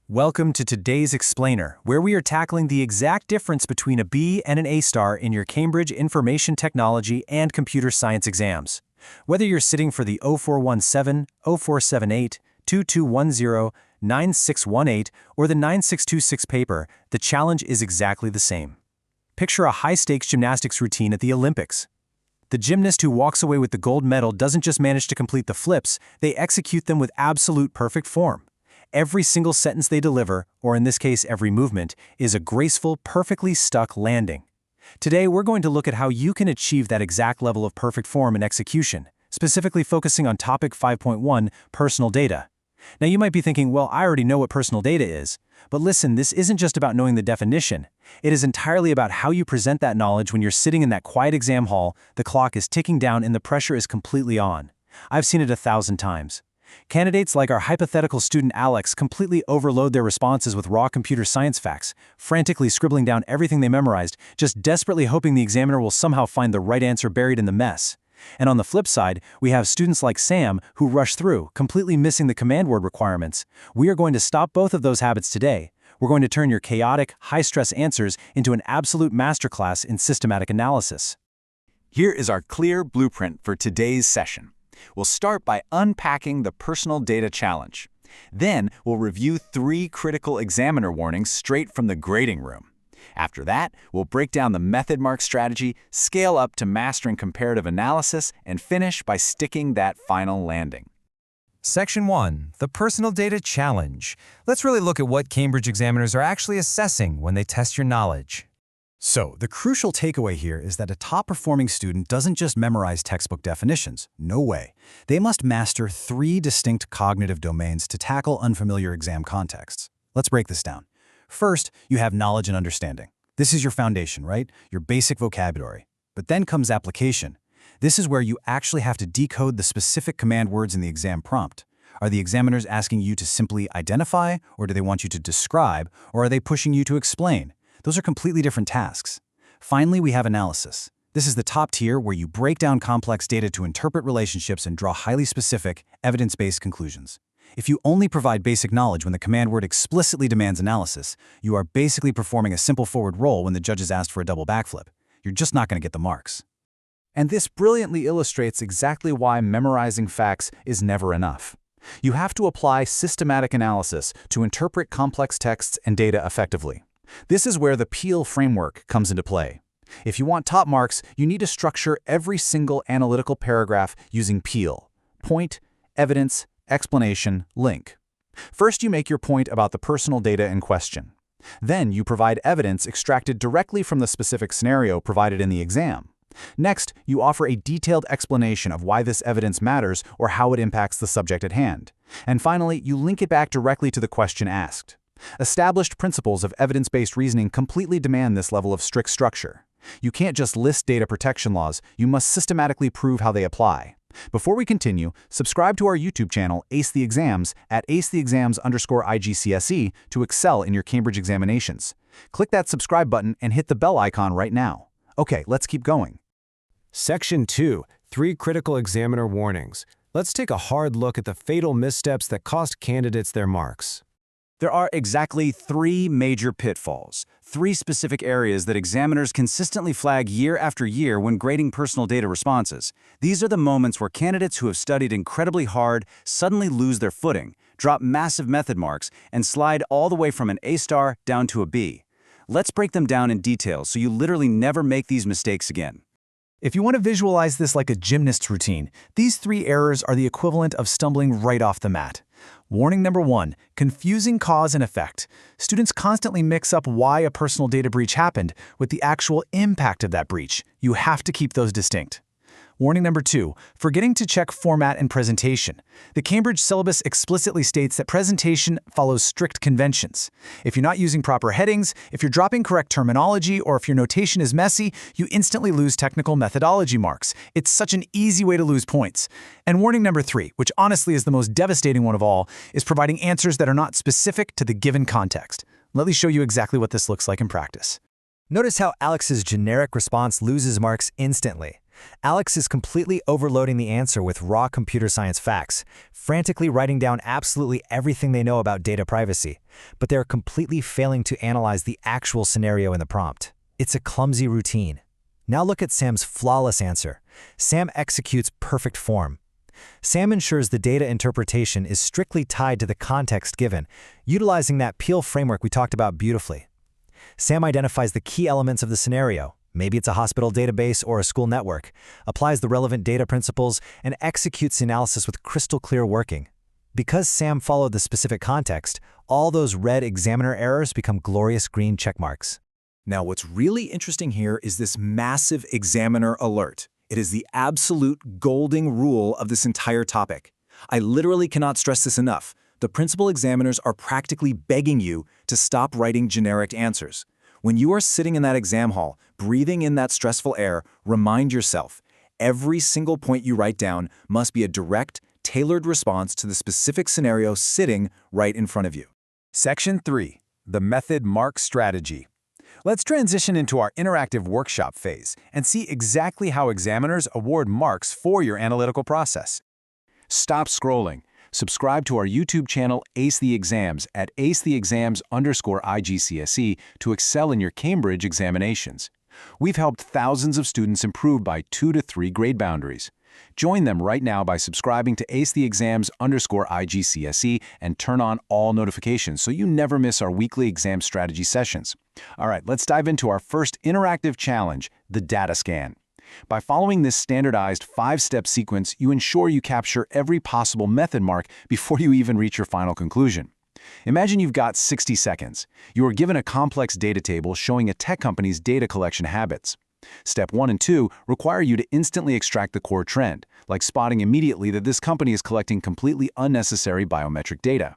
Welcome to today's Explainer, where we are tackling the exact difference between a B and an A star in your Cambridge Information Technology and Computer Science exams. Whether you're sitting for the 0417, 0478, 2210, 9618, or the 9626 paper, the challenge is exactly the same. Picture a high-stakes gymnastics routine at the Olympics. The gymnast who walks away with the gold medal doesn't just manage to complete the flips, they execute them with absolute perfect form. Every single sentence they deliver, or in this case every movement, is a graceful, perfectly stuck landing. Today we're going to look at how you can achieve that exact level of perfect form and execution, specifically focusing on topic 5.1, personal data. Now you might be thinking, well, I already know what personal data is. But listen, this isn't just about knowing the definition. It is entirely about how you present that knowledge when you're sitting in that quiet exam hall, the clock is ticking down and the pressure is completely on. I've seen it 1,000 times. Candidates like our hypothetical student Alex completely overload their responses with raw computer science facts, frantically scribbling down everything they memorized, just desperately hoping the examiner will somehow find the right answer buried in the mess. And on the flip side, we have students like Sam who rush through, completely missing the command word requirements. We are going to stop both of those habits today. We're going to turn your chaotic, high-stress answers into an absolute masterclass in systematic analysis. Here is our clear blueprint for today's session. We'll start by unpacking the personal data challenge. Then, we'll review 3 critical examiner warnings straight from the grading room. After that, we'll break down the method mark strategy, scale up to mastering comparative analysis, and finish by sticking that final landing. Section 1, the Personal Data Challenge. Let's really look at what Cambridge examiners are actually assessing when they test your knowledge. So, the crucial takeaway here is that a top-performing student doesn't just memorize textbook definitions. No way. They must master 3 distinct cognitive domains to tackle unfamiliar exam contexts. Let's break this down. First, you have knowledge and understanding. This is your foundation, right? Your basic vocabulary. But then comes application. This is where you actually have to decode the specific command words in the exam prompt. Are the examiners asking you to simply identify, or do they want you to describe, or are they pushing you to explain? Those are completely different tasks. Finally, we have analysis. This is the top tier where you break down complex data to interpret relationships and draw highly specific, evidence-based conclusions. If you only provide basic knowledge when the command word explicitly demands analysis, you are basically performing a simple forward roll when the judge has asked for a double backflip. You're just not going to get the marks. And this brilliantly illustrates exactly why memorizing facts is never enough. You have to apply systematic analysis to interpret complex texts and data effectively. This is where the Peel framework comes into play. If you want top marks, you need to structure every single analytical paragraph using Peel: point, evidence, explanation, link. First, you make your point about the personal data in question. Then, you provide evidence extracted directly from the specific scenario provided in the exam. Next, you offer a detailed explanation of why this evidence matters or how it impacts the subject at hand. And finally, you link it back directly to the question asked. Established principles of evidence-based reasoning completely demand this level of strict structure. You can't just list data protection laws, you must systematically prove how they apply. Before we continue, subscribe to our YouTube channel, Ace the Exams, at acetheexams_IGCSE to excel in your Cambridge examinations. Click that subscribe button and hit the bell icon right now. Okay, let's keep going. Section 2, 3 critical examiner warnings. Let's take a hard look at the fatal missteps that cost candidates their marks. There are exactly 3 major pitfalls, 3 specific areas that examiners consistently flag year after year when grading personal data responses. These are the moments where candidates who have studied incredibly hard suddenly lose their footing, drop massive method marks, and slide all the way from an A star down to a B. Let's break them down in detail so you literally never make these mistakes again. If you want to visualize this like a gymnast's routine, these 3 errors are the equivalent of stumbling right off the mat. Warning number 1, confusing cause and effect. Students constantly mix up why a personal data breach happened with the actual impact of that breach. You have to keep those distinct. Warning number 2, forgetting to check format and presentation. The Cambridge syllabus explicitly states that presentation follows strict conventions. If you're not using proper headings, if you're dropping correct terminology, or if your notation is messy, you instantly lose technical methodology marks. It's such an easy way to lose points. And warning number 3, which honestly is the most devastating one of all, is providing answers that are not specific to the given context. Let me show you exactly what this looks like in practice. Notice how Alex's generic response loses marks instantly. Alex is completely overloading the answer with raw computer science facts, frantically writing down absolutely everything they know about data privacy, but they're completely failing to analyze the actual scenario in the prompt. It's a clumsy routine. Now look at Sam's flawless answer. Sam executes perfect form. Sam ensures the data interpretation is strictly tied to the context given, utilizing that Peel framework we talked about beautifully. Sam identifies the key elements of the scenario, maybe it's a hospital database or a school network, applies the relevant data principles, and executes the analysis with crystal clear working. Because Sam followed the specific context, all those red examiner errors become glorious green checkmarks. Now, what's really interesting here is this massive examiner alert. It is the absolute golden rule of this entire topic. I literally cannot stress this enough. The principal examiners are practically begging you to stop writing generic answers. When you are sitting in that exam hall, breathing in that stressful air, remind yourself, every single point you write down must be a direct, tailored response to the specific scenario sitting right in front of you. Section 3. The Method Mark Strategy. Let's transition into our interactive workshop phase and see exactly how examiners award marks for your analytical process. Stop scrolling. Subscribe to our YouTube channel Ace the Exams at acetheexams_IGCSE to excel in your Cambridge examinations. We've helped thousands of students improve by 2 to 3 grade boundaries. Join them right now by subscribing to acetheexams_IGCSE and turn on all notifications so you never miss our weekly exam strategy sessions. All right, let's dive into our first interactive challenge, the data scan. By following this standardized 5-step sequence, you ensure you capture every possible method mark before you even reach your final conclusion. Imagine you've got 60 seconds. You are given a complex data table showing a tech company's data collection habits. Step 1 and 2 require you to instantly extract the core trend, like spotting immediately that this company is collecting completely unnecessary biometric data.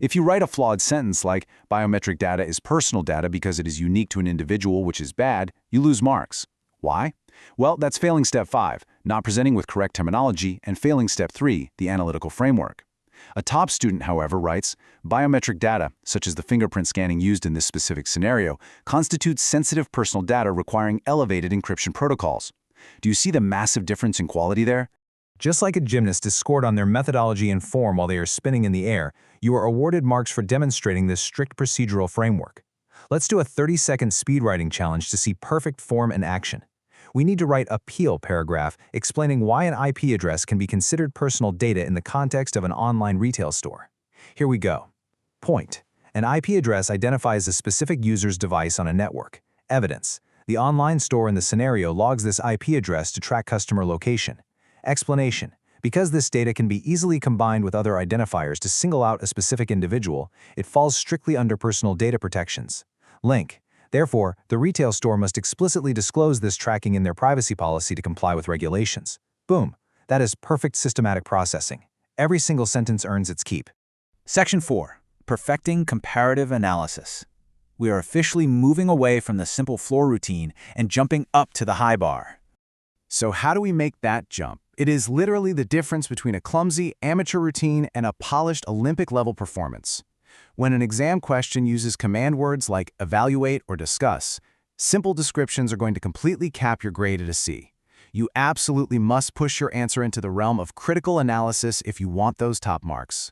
If you write a flawed sentence like, biometric data is personal data because it is unique to an individual, which is bad, you lose marks. Why? Well, that's failing Step 5, not presenting with correct terminology, and failing Step 3, the analytical framework. A top student, however, writes, biometric data, such as the fingerprint scanning used in this specific scenario, constitutes sensitive personal data requiring elevated encryption protocols. Do you see the massive difference in quality there? Just like a gymnast is scored on their methodology and form while they are spinning in the air, you are awarded marks for demonstrating this strict procedural framework. Let's do a 30-second speed writing challenge to see perfect form and action. We need to write a Peel paragraph explaining why an IP address can be considered personal data in the context of an online retail store. Here we go. Point. An IP address identifies a specific user's device on a network. Evidence. The online store in the scenario logs this IP address to track customer location. Explanation. Because this data can be easily combined with other identifiers to single out a specific individual, it falls strictly under personal data protections. Link. Therefore, the retail store must explicitly disclose this tracking in their privacy policy to comply with regulations. Boom. That is perfect systematic processing. Every single sentence earns its keep. Section 4. Perfecting comparative analysis. We are officially moving away from the simple floor routine and jumping up to the high bar. So how do we make that jump? It is literally the difference between a clumsy amateur routine and a polished Olympic-level performance. When an exam question uses command words like evaluate or discuss, simple descriptions are going to completely cap your grade at a C. You absolutely must push your answer into the realm of critical analysis if you want those top marks.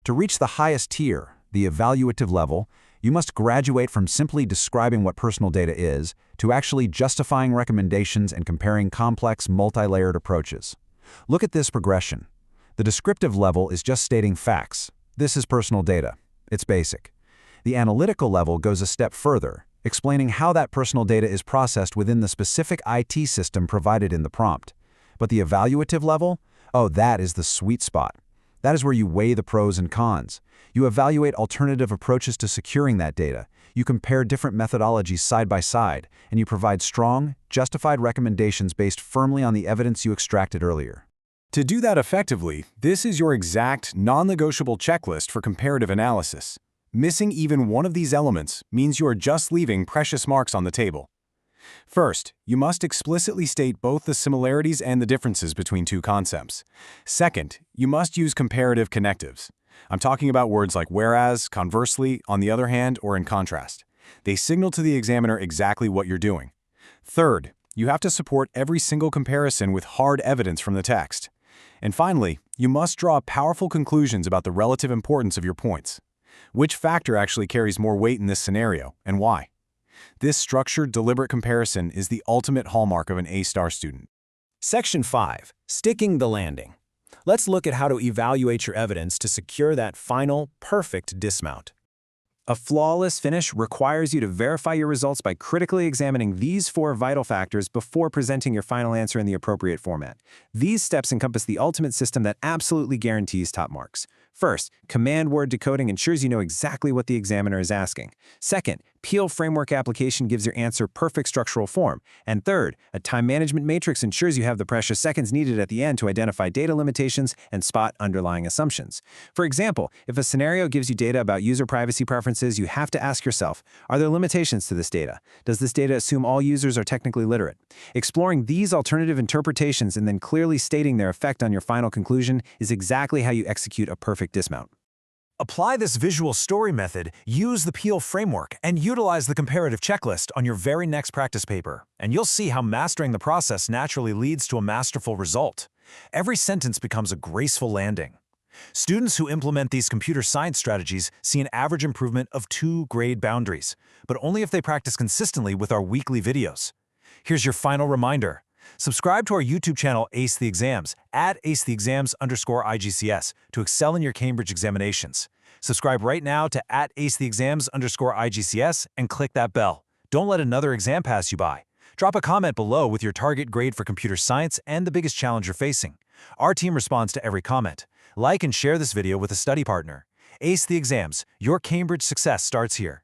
To reach the highest tier, the evaluative level, you must graduate from simply describing what personal data is to actually justifying recommendations and comparing complex, multi-layered approaches. Look at this progression. The descriptive level is just stating facts. This is personal data. It's basic. The analytical level goes a step further, explaining how that personal data is processed within the specific IT system provided in the prompt. But the evaluative level? Oh, that is the sweet spot. That is where you weigh the pros and cons. You evaluate alternative approaches to securing that data. You compare different methodologies side by side, and you provide strong, justified recommendations based firmly on the evidence you extracted earlier. To do that effectively, this is your exact, non-negotiable checklist for comparative analysis. Missing even one of these elements means you are just leaving precious marks on the table. First, you must explicitly state both the similarities and the differences between two concepts. Second, you must use comparative connectives. I'm talking about words like whereas, conversely, on the other hand, or in contrast. They signal to the examiner exactly what you're doing. Third, You have to support every single comparison with hard evidence from the text. And finally, you must draw powerful conclusions about the relative importance of your points. Which factor actually carries more weight in this scenario, and why? This structured, deliberate comparison is the ultimate hallmark of an A-star student. Section 5. Sticking the landing. Let's look at how to evaluate your evidence to secure that final, perfect dismount. A flawless finish requires you to verify your results by critically examining these 4 vital factors before presenting your final answer in the appropriate format. These steps encompass the ultimate system that absolutely guarantees top marks. First, command word decoding ensures you know exactly what the examiner is asking. Second, Peel framework application gives your answer perfect structural form. And third, a time management matrix ensures you have the precious seconds needed at the end to identify data limitations and spot underlying assumptions. For example, if a scenario gives you data about user privacy preferences, you have to ask yourself, are there limitations to this data? Does this data assume all users are technically literate? Exploring these alternative interpretations and then clearly stating their effect on your final conclusion is exactly how you execute a perfect dismount. Apply this visual story method, use the Peel framework, and utilize the comparative checklist on your very next practice paper, and you'll see how mastering the process naturally leads to a masterful result. Every sentence becomes a graceful landing. Students who implement these computer science strategies see an average improvement of 2 grade boundaries, but only if they practice consistently with our weekly videos. Here's your final reminder. Subscribe to our YouTube channel Ace the Exams at acetheexams_IGCS to excel in your Cambridge examinations. Subscribe right now to at acetheexams_IGCS and click that bell. Don't let another exam pass you by. Drop a comment below with your target grade for computer science and the biggest challenge you're facing. Our team responds to every comment. Like and share this video with a study partner. Ace the Exams, your Cambridge success starts here.